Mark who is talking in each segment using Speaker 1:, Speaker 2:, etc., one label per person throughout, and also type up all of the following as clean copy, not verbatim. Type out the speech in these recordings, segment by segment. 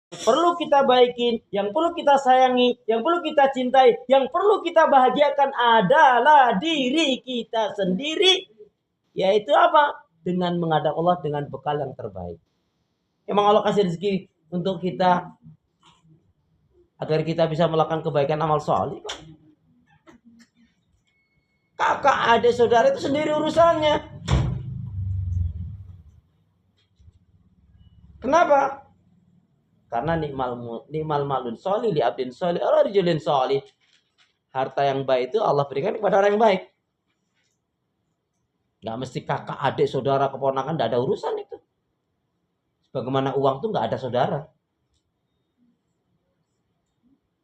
Speaker 1: perlu kita baikin, yang perlu kita sayangi, yang perlu kita cintai, yang perlu kita bahagiakan adalah diri kita sendiri. Yaitu apa? Dengan menghadap Allah dengan bekal yang terbaik. Emang Allah kasih rezeki untuk kita agar kita bisa melakukan kebaikan amal soleh. Kakak, adik, saudara itu sendiri urusannya. Kenapa? Karena nikmal malun solih li abdin solih ala rijulin solih. Harta yang baik itu Allah berikan kepada orang yang baik. Gak mesti kakak, adik, saudara, keponakan, gak ada urusan itu. Bagaimana uang tuh gak ada saudara.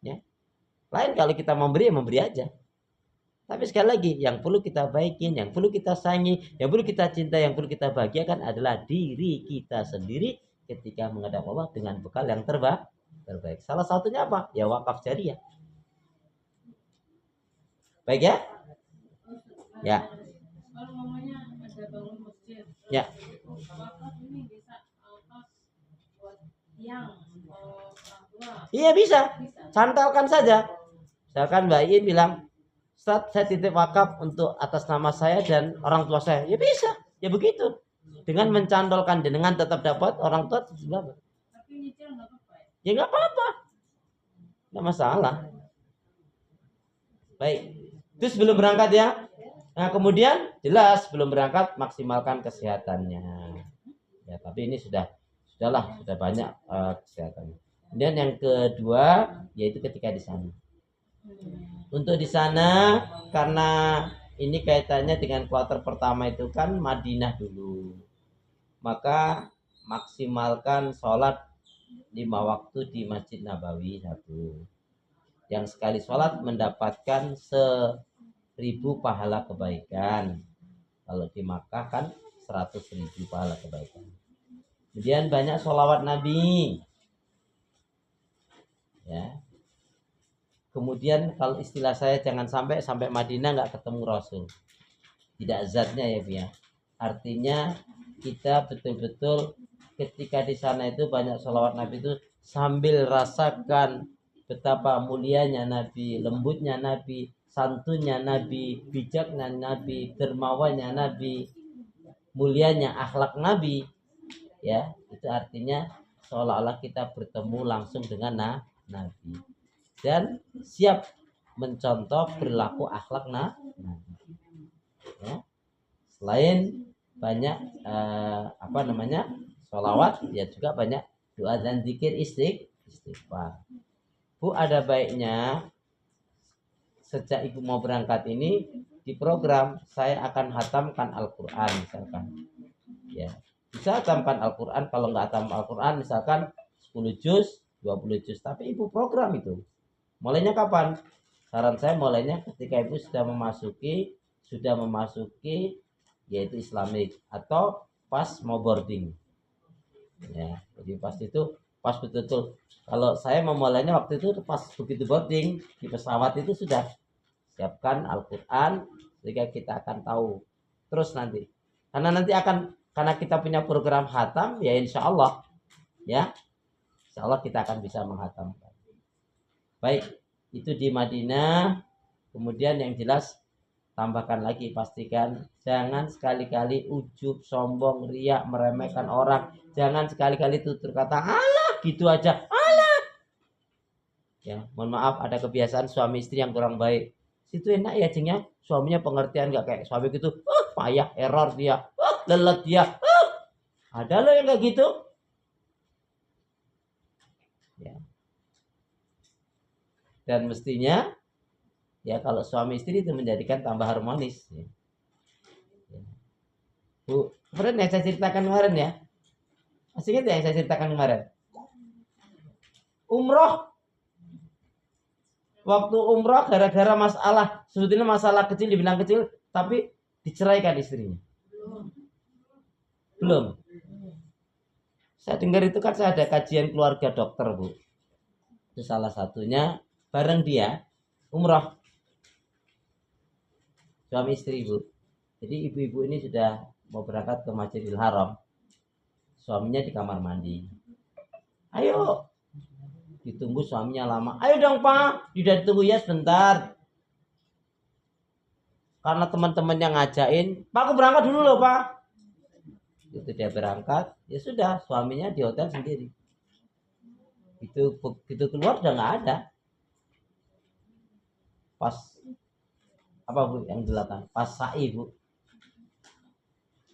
Speaker 1: Ya. Lain kalau kita memberi, ya memberi aja. Tapi sekali lagi, yang perlu kita baikin, yang perlu kita sayangi, yang perlu kita cinta, yang perlu kita bahagiakan adalah diri kita sendiri ketika menghadap Allah dengan bekal yang terbaik. Salah satunya apa? Ya wakaf jariah. Baik ya? Ya. Ya. Iya bisa. Cantalkan saja. Misalkan Mbak Iin bilang, Ustaz, saya titip wakaf untuk atas nama saya dan orang tua saya. Ya bisa. Ya begitu. Dengan mencantolkan dengan tetap dapat orang tua dapat. Ya nggak apa-apa. Nggak masalah. Baik. Itu sebelum berangkat ya. Nah kemudian jelas sebelum berangkat maksimalkan kesehatannya. Ya tapi ini sudahlah sudah banyak kesehatannya. Kemudian yang kedua yaitu ketika di sana. Untuk di sana karena ini kaitannya dengan kuarter pertama itu kan Madinah dulu. Maka maksimalkan sholat 5 waktu di Masjid Nabawi satu. Yang sekali sholat mendapatkan 1000 pahala kebaikan. Kalau di Makkah kan 100.000 pahala kebaikan. Kemudian banyak sholawat Nabi. Ya. Kemudian kalau istilah saya jangan sampai Madinah nggak ketemu Rasul. Tidak zatnya ya Bia. Artinya kita betul-betul ketika di sana itu banyak sholawat Nabi itu sambil rasakan betapa mulianya Nabi, lembutnya Nabi, santunnya Nabi, bijaknya Nabi, dermawannya Nabi, mulianya akhlak Nabi. Ya, itu artinya seolah-olah kita bertemu langsung dengan Nabi dan siap mencontoh perilaku akhlak Nabi. Ya. Selain banyak sholawat, ya juga banyak doa dan zikir istighfar. Bu, ada baiknya sejak ibu mau berangkat ini di program saya akan hatamkan Al-Quran misalkan. Ya, bisa hatamkan Al-Quran. Kalau nggak hatam Al-Quran misalkan 10 juz, 20 juz. Tapi ibu program itu. Mulainya kapan? Saran saya mulainya ketika ibu sudah memasuki yaitu Islamik atau pas mau boarding. Ya, jadi pas betul-betul. Kalau saya memulainya waktu itu pas begitu boarding di pesawat itu sudah siapkan Al-Quran sehingga kita akan tahu terus nanti. Karena kita punya program hatam ya insya Allah kita akan bisa menghatamkan. Baik, itu di Madinah. Kemudian yang jelas tambahkan lagi, pastikan jangan sekali-kali ujub, sombong, riak, meremehkan orang. Jangan sekali-kali tutur kata alah gitu aja, alah. Ya, mohon maaf ada kebiasaan suami istri yang kurang baik. Situ enak ya jengnya, suaminya pengertian nggak kayak suami gitu. Payah, error dia, lelet dia. Ada loh yang kayak gitu. Ya. Dan mestinya ya kalau suami istri itu menjadikan tambah harmonis. Ya. Bu, kemarin yang saya ceritakan kemarin ya. Masih ingat ya yang saya ceritakan kemarin? Umroh. Waktu umroh gara-gara masalah, sebetulnya masalah kecil dibilang kecil, tapi diceraikan istrinya. Belum. Saya dengar itu kan saya ada kajian keluarga dokter, Bu. Itu salah satunya bareng dia umroh. Suami istri, Bu. Jadi ibu-ibu ini sudah mau berangkat ke Masjidil Haram. Suaminya di kamar mandi. Ayo, ditunggu suaminya lama. Ayo dong Pak, tidak ditunggu ya sebentar. Karena teman-teman yang ngajain, Pak aku berangkat dulu loh Pak. Itu dia berangkat, ya sudah suaminya di hotel sendiri. Itu keluar udah nggak ada. Pas apa Bu yang dilakukan? Pas sa'i Bu,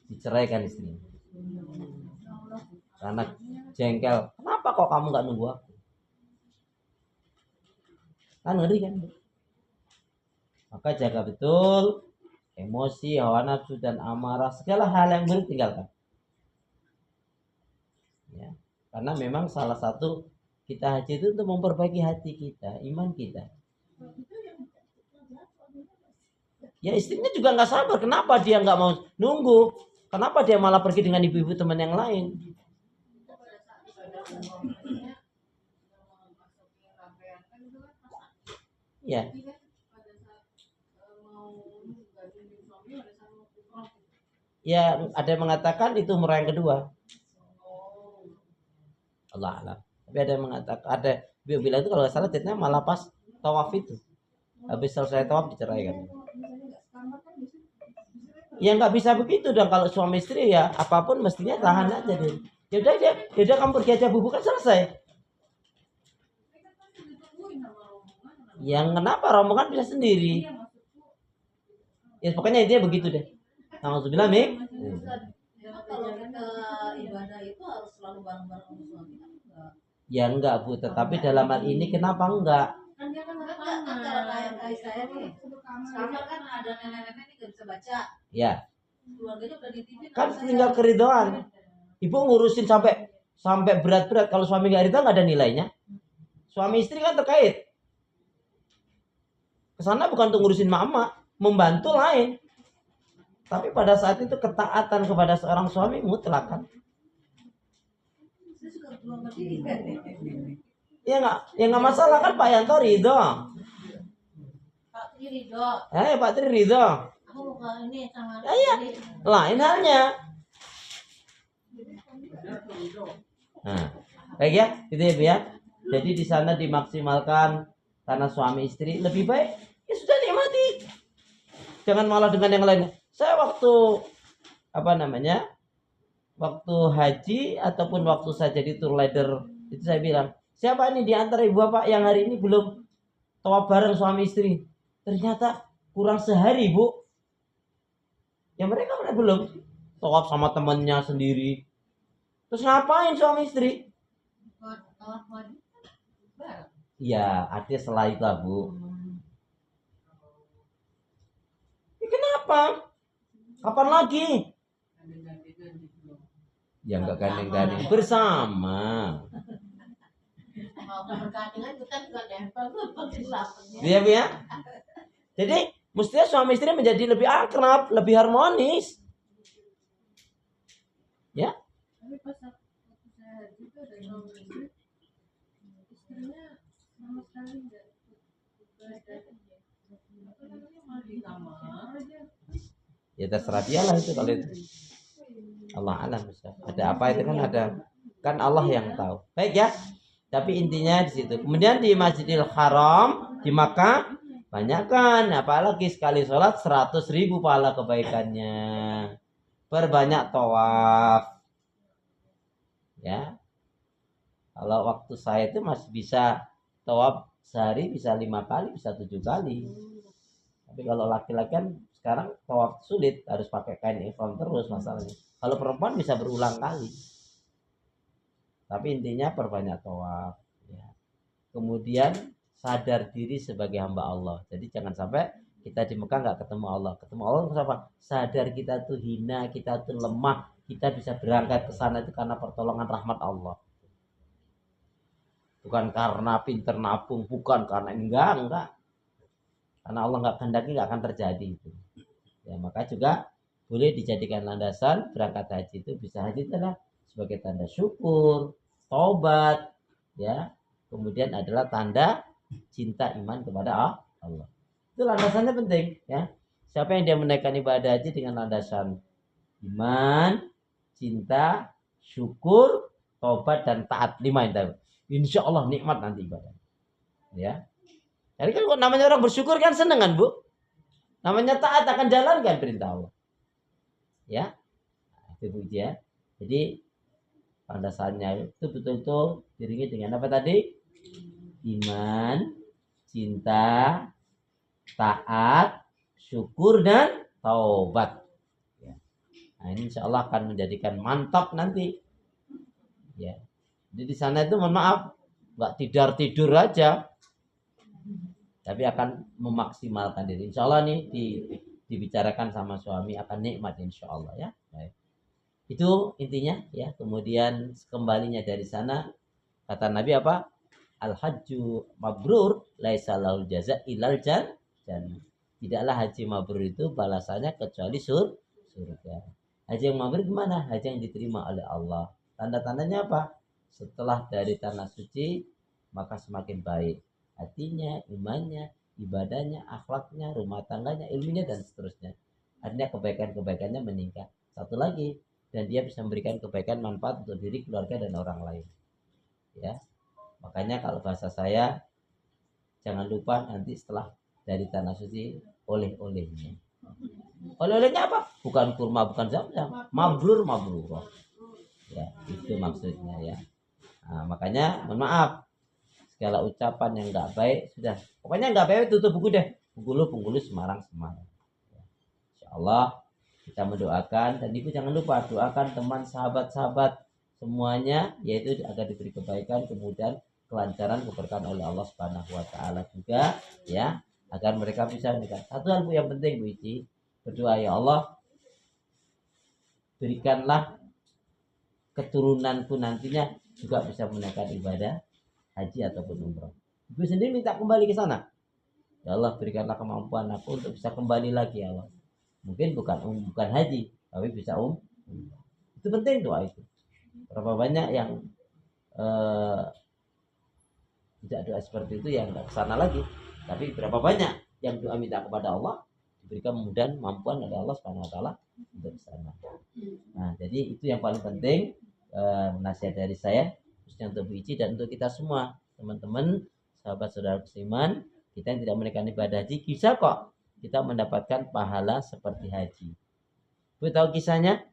Speaker 1: diceraikan istrinya. Karena jengkel, kenapa kok kamu nggak nunggu aku? Kan ngeri kan? Maka jaga betul emosi, hawa nafsu dan amarah, segala hal yang buruk tinggalkan. Ya, karena memang salah satu kita haji itu untuk memperbaiki hati kita, iman kita. Ya istrinya juga nggak sabar, kenapa dia nggak mau nunggu? Kenapa dia malah pergi dengan ibu-ibu teman yang lain? Ya. Ya, ada yang mengatakan itu umrah yang kedua. Allah alam. Tapi ada yang mengatakan, ada dia bilang itu kalau nggak salah jadinya malah pas tawaf itu. Habis selesai tawaf diceraikan. Ya nggak bisa begitu dong kalau suami istri ya apapun mestinya tahan aja deh. Ya udah kamu pergi aja Bu, kan selesai. Yang kenapa rombongan bisa sendiri? Ya pokoknya intinya begitu deh. Alhamdulillah Mik.
Speaker 2: Kalau kita ibadah itu harus selalu bareng-bareng suami kan enggak?
Speaker 1: Ya enggak Bu, tetapi dalam hal ini kenapa enggak?
Speaker 2: Kan dia kan kalau kayak saya nih, sekarang kan ada nenek-nenek nih nggak bisa baca.
Speaker 1: Ya.
Speaker 2: Keluarganya udah dititipin.
Speaker 1: Kan tinggal keridoan. Ibu ngurusin sampai berat-berat, kalau suami nggak ridho nggak ada nilainya. Suami istri kan terkait. Kesana bukan untuk ngurusin mama, membantu lain. Tapi pada saat itu ketaatan kepada seorang suami mutlak kan. Ya nggak masalah kan Pak Yanto ridho.
Speaker 2: Pak Tri ridho.
Speaker 1: Pak Tri ridho.
Speaker 2: Aku bukan ini sama.
Speaker 1: Ya. Lain halnya. Nah, baik ya, gitu ya Bu ya. Jadi di sana dimaksimalkan karena suami istri lebih baik. Ya sudah nikmati. Jangan malah dengan yang lainnya. Saya waktu waktu haji ataupun waktu saya jadi tour leader itu saya bilang, siapa ini di antara ibu bapak yang hari ini belum tawaf bareng suami istri? Ternyata kurang sehari Bu. Ya mereka belum tawaf sama temannya sendiri. Terus ngapain suami istri? Ya artinya setelah itu Bu. Kenapa? Kapan lagi? Ya enggak gandeng-gandeng bersama. Iya Bu ya. Jadi mestinya suami istri menjadi lebih akrab, lebih harmonis. Ya. Tapi pas waktu saya juga ada suami istri, istrinya sama sekali enggak di kamar aja. Ya terserah dia lah itu kalau itu. Allah alam bisa. Ada apa itu kan Allah yang tahu. Baik ya. Tapi intinya di situ. Kemudian di Masjidil Haram di Makkah banyakkan, apalagi sekali sholat 100.000 pahala kebaikannya. Perbanyak tawaf. Ya. Kalau waktu saya itu masih bisa tawaf sehari bisa 5 kali, bisa 7 kali. Tapi kalau laki-laki kan sekarang tawaf sulit, harus pakai kain ihram terus masalahnya. Kalau perempuan bisa berulang kali. Tapi intinya perbanyak tawaf. Ya. Kemudian sadar diri sebagai hamba Allah. Jadi jangan sampai kita di Mekah nggak ketemu Allah. Ketemu Allah kenapa? Sadar kita tuh hina, kita tuh lemah. Kita bisa berangkat ke sana itu karena pertolongan rahmat Allah. Bukan karena pinter nabung, bukan karena enggak. Karena Allah nggak kehendaki nggak akan terjadi itu. Ya maka juga boleh dijadikan landasan berangkat haji itu bisa haji adalah sebagai tanda syukur, taubat, ya. Kemudian adalah tanda cinta iman kepada Allah. Itu landasannya penting, ya. Siapa yang dia menaikkan ibadah haji dengan landasan iman, cinta, syukur, taubat dan taat, 5 itu. insya Allah nikmat nanti ibadah. Ya. Jadi kan kok namanya orang bersyukur kan seneng kan Bu? Namanya taat akan jalankan perintah Allah. Ya. Itu Bu ya. Jadi landasannya itu betul-betul diringi dengan apa tadi? Iman, cinta, taat, syukur dan taubat. Ya. Nah, ini insya Allah akan menjadikan mantap nanti. Ya. Jadi di sana itu mohon maaf, nggak tidur aja, tapi akan memaksimalkan diri. Insya Allah nih dibicarakan sama suami akan nikmat insya Allah ya. Baik. Itu intinya ya. Kemudian kembalinya dari sana kata Nabi apa? Al-hajju mabrur laisa lahul jaza ilal jannah. Tidaklah haji mabrur itu balasannya kecuali surga. Haji yang mabrur gimana? Haji yang diterima oleh Allah. Tanda-tandanya apa? Setelah dari tanah suci maka semakin baik hatinya, imannya, ibadahnya, akhlaknya, rumah tangganya, ilmunya dan seterusnya. Artinya kebaikan-kebaikannya meningkat. Satu lagi, dan dia bisa memberikan kebaikan manfaat untuk diri, keluarga dan orang lain. Ya. Makanya kalau bahasa saya jangan lupa nanti setelah dari tanah suci oleh-olehnya. Oleh-olehnya apa? Bukan kurma, bukan zam-zam. Mabrur. Ya, itu maksudnya ya. Nah, makanya mohon maaf segala ucapan yang nggak baik sudah. Pokoknya nggak baik tutup buku deh. Bengkulu Semarang. Ya. Insya Allah kita mendoakan dan ibu jangan lupa doakan teman sahabat-sahabat semuanya yaitu agar diberi kebaikan kemudian kelancaran keberkahan oleh Allah Subhanahu wa taala juga ya agar mereka bisa menikah. Satu hal Bu yang penting Bu Ici, berdoa ya Allah berikanlah keturunanku nantinya juga bisa menaikkan ibadah haji ataupun umroh. Ibu sendiri minta kembali ke sana. Ya Allah berikanlah kemampuan aku untuk bisa kembali lagi ya Allah. Mungkin bukan haji, tapi bisa Itu penting doa itu. Berapa banyak yang tidak doa seperti itu yang nggak kesana lagi. Tapi berapa banyak yang doa minta kepada Allah diberikan kemudahan mampuan oleh Allah Subhanahu Wa Taala untuk kesana. Nah jadi itu yang paling penting nasihat dari saya khususnya untuk Bu Ici dan untuk kita semua teman-teman sahabat saudara seiman kita yang tidak menunaikan ibadah haji bisa kok kita mendapatkan pahala seperti haji. Bu tahu kisahnya?